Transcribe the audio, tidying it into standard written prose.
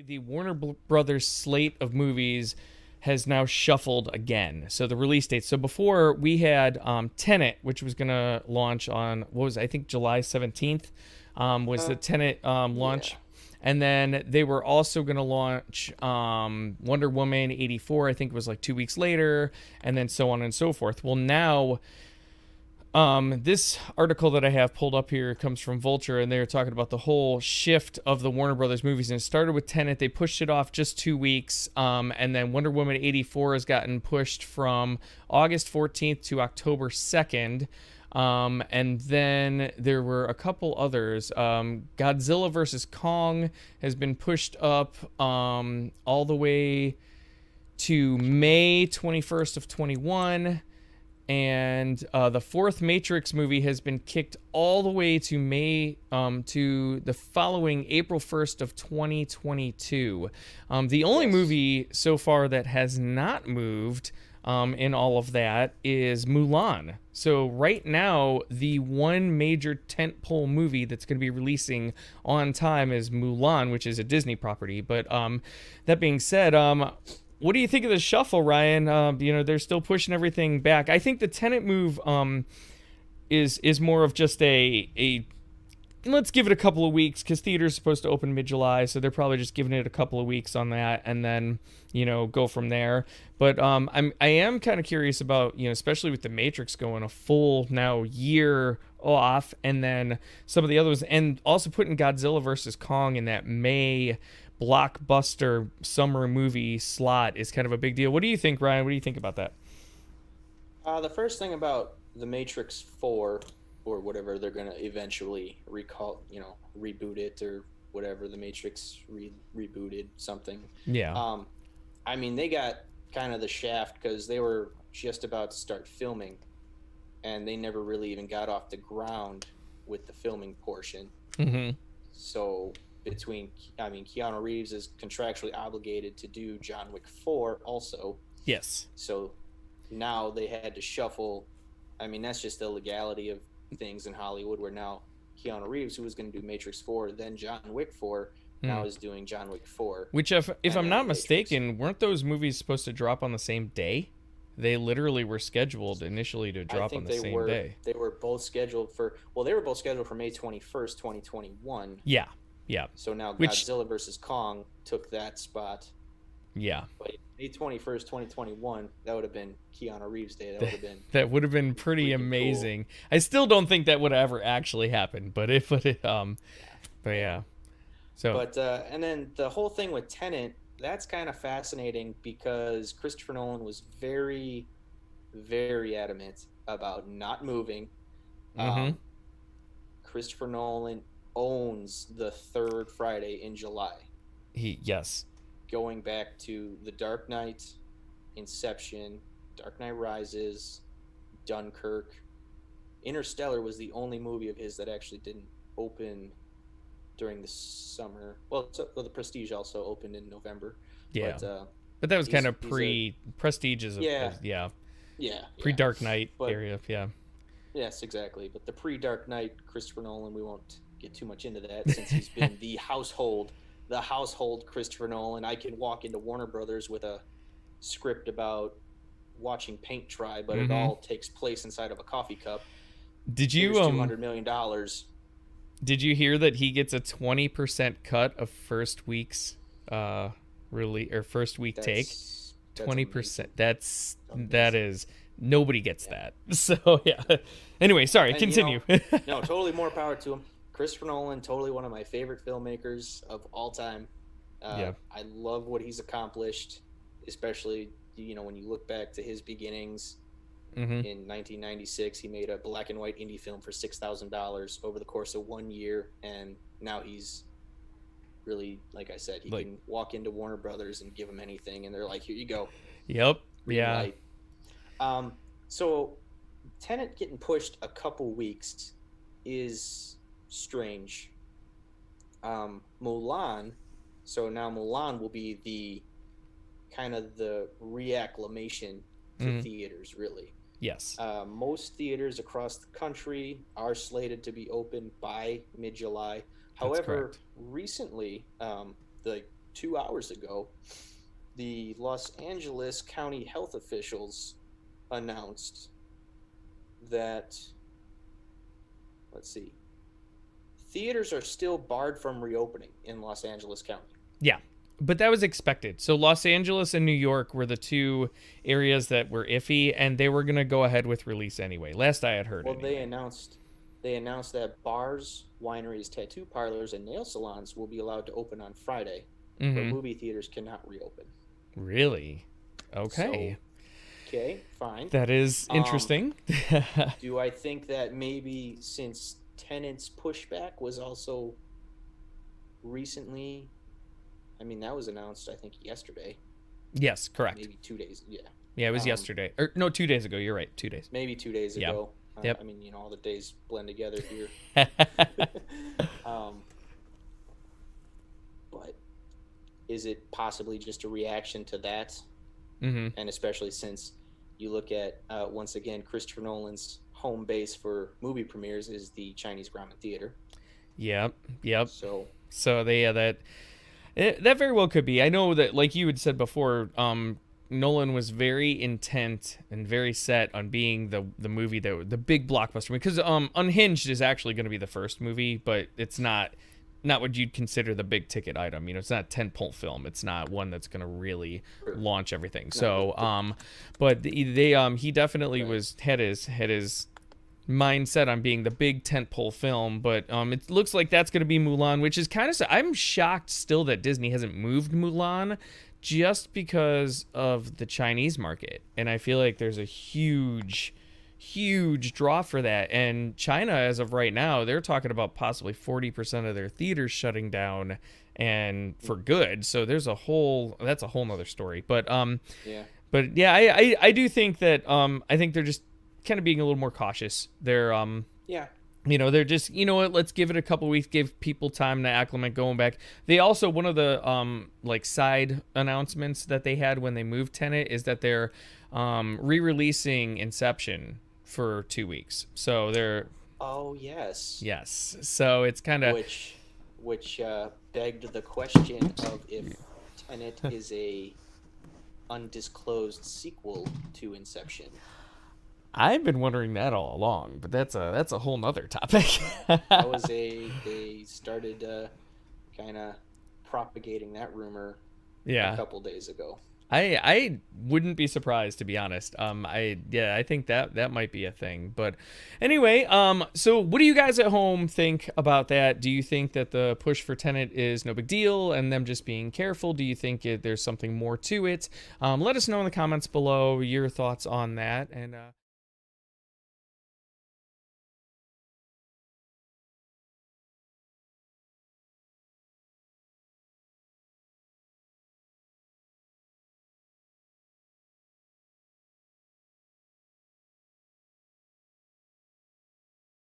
the Brothers slate of movies has now shuffled again. So the release dates. So before we had Tenet, which was going to launch on what was I think July 17th, was the Uh, Tenet launch. yeah. And then they were also going to launch Wonder Woman 84, I think it was like 2 weeks later, and then so on and so forth. Well, now this article that I have pulled up here comes from Vulture, and they're talking about the whole shift of the Warner Brothers movies. And it started with Tenet. They pushed it off just 2 weeks, and then Wonder Woman 84 has gotten pushed from August 14th to October 2nd. And then there were a couple others. Godzilla versus Kong has been pushed up all the way to May 21st of 21, and the fourth Matrix movie has been kicked all the way to May to the following April 1st of 2022. The only Yes. movie so far that has not moved in all of that is Mulan. So right now, the one major tentpole movie that's going to be releasing on time is Mulan, which is a Disney property. But that being said, what do you think of the shuffle, Ryan? They're still pushing everything back. I think the Tenet move is more of just a let's give it a couple of weeks because theater's supposed to open mid-July, so they're probably just giving it a couple of weeks on that, and then go from there. But I am kind of curious about especially with the Matrix going a full now year off, and then some of the others, and also putting Godzilla versus Kong in that May blockbuster summer movie slot is kind of a big deal. What do you think, Ryan? What do you think about that? The first thing about the Matrix 4 or whatever they're gonna eventually reboot it or whatever the Matrix rebooted something. Yeah. Um, I mean, they got kind of the shaft because they were just about to start filming, and they never really even got off the ground with the filming portion. Mm-hmm. So Keanu Reeves is contractually obligated to do John Wick 4 also. Yes. So now they had to shuffle. I mean, that's just the legality of things in Hollywood, where now Keanu Reeves, who was going to do Matrix 4, then John Wick 4, now is doing John Wick 4. Which, if And I'm then not the Matrix. mistaken, weren't those movies supposed to drop on the same day? They literally were scheduled initially to I drop on think the same day. they were both scheduled for they were both scheduled for May 21st, 2021. Yeah. Yeah. So now Which, Godzilla versus Kong took that spot. yeah. But May 21st, 2021, that would have been Keanu Reeves Day. That would have been That would have been pretty freaking cool. amazing. I still don't think that would ever actually happen, but but yeah. So, But and then the whole thing with Tenet, that's kind of fascinating because Christopher Nolan was very, very adamant about not moving. mm-hmm. Um, Christopher Nolan owns the third Friday in July, Yes. going back to The Dark Knight, Inception, Dark Knight Rises, Dunkirk. Interstellar was the only movie of his that actually didn't open during the summer. The Prestige also opened in November, Yeah. but But that was kind of he's a pre Prestige is yeah, yeah, pre yeah. Dark Knight But area. Yeah. yes, exactly. But the pre-Dark Knight Christopher Nolan, we won't get too much into that since he's been the household Christopher Nolan. I can walk into Warner Brothers with a script about watching paint dry, but it Mm-hmm. all takes place inside of a coffee cup. Did Here's you $200 million. did you hear that he gets a 20% cut of first week's really or first week take? That's amazing. 20%. That's that Amazing. is nobody gets Yeah. that. So yeah. Anyway, sorry, And continue. no, totally more power to him. Christopher Nolan, totally one of my favorite filmmakers of all time. Yeah. I love what he's accomplished, especially when you look back to his beginnings Mm-hmm. in 1996. He made a black and white indie film for $6,000 over the course of 1 year, and now he's really, like I said, he Like, can walk into Warner Brothers and give them anything, and they're like, "Here you go, yep. green Yeah. light." So Tenet getting pushed a couple weeks is strange. Mulan, so now Mulan will be the kind of the reacclimation to Mhm. theaters, really. Yes. Most theaters across the country are slated to be open by mid-July. That's However, correct. recently, the 2 hours ago, the Los Angeles County health officials announced that, let's see, theaters are still barred from reopening in Los Angeles County. Yeah. But that was expected. So Los Angeles and New York were the two areas that were iffy, and they were going to go ahead with release anyway. Last I had heard. Well, anyway. they announced that bars, wineries, tattoo parlors, and nail salons will be allowed to open on Friday, but movie theaters cannot reopen. Really? Okay. So, okay, fine. That is interesting. Do I think that maybe since Tenet's pushback was also recently, I mean, that was announced, I think, yesterday. Yes, correct. Maybe 2 days. Yeah. Yeah, it was yesterday. Or no, 2 days ago. You're right. 2 days. Maybe 2 days Yeah. ago. Yep. I mean, you know, all the days blend together here. But is it possibly just a reaction to that? Mm-hmm. And especially since you look at, once again, Christopher Nolan's home base for movie premieres is the Chinese Ramen Theater. Yep. So that very well could be. I know that, like you had said before, Nolan was very intent and very set on being the movie that the big blockbuster, because Unhinged is actually going to be the first movie, but it's not what you'd consider the big ticket item. You know, it's not a tentpole film. It's not one that's going to really launch everything. So but he definitely had his mindset on being the big tentpole film, but it looks like that's going to be Mulan, which is kind of, I'm shocked still that Disney hasn't moved Mulan, just because of the Chinese market, and I feel like there's a huge draw for that. And China, as of right now, they're talking about possibly 40% of their theaters shutting down, and for good. So that's a whole nother story. But I do think that I think they're just kind of being a little more cautious. They're they're just, you know what, let's give it a couple weeks, give people time to acclimate going back. They also, one of the like side announcements that they had when they moved Tenet is that they're re-releasing Inception for 2 weeks. So they're yes, so it's kind of which begged the question of if Tenet is a undisclosed sequel to Inception. I've been wondering that all along, but that's a whole nother topic. They started kind of propagating that rumor a couple days ago. I wouldn't be surprised, to be honest. I think that might be a thing. But anyway, so what do you guys at home think about that? Do you think that the push for Tenet is no big deal and them just being careful? Do you think there's something more to it? Let us know in the comments below your thoughts on that. And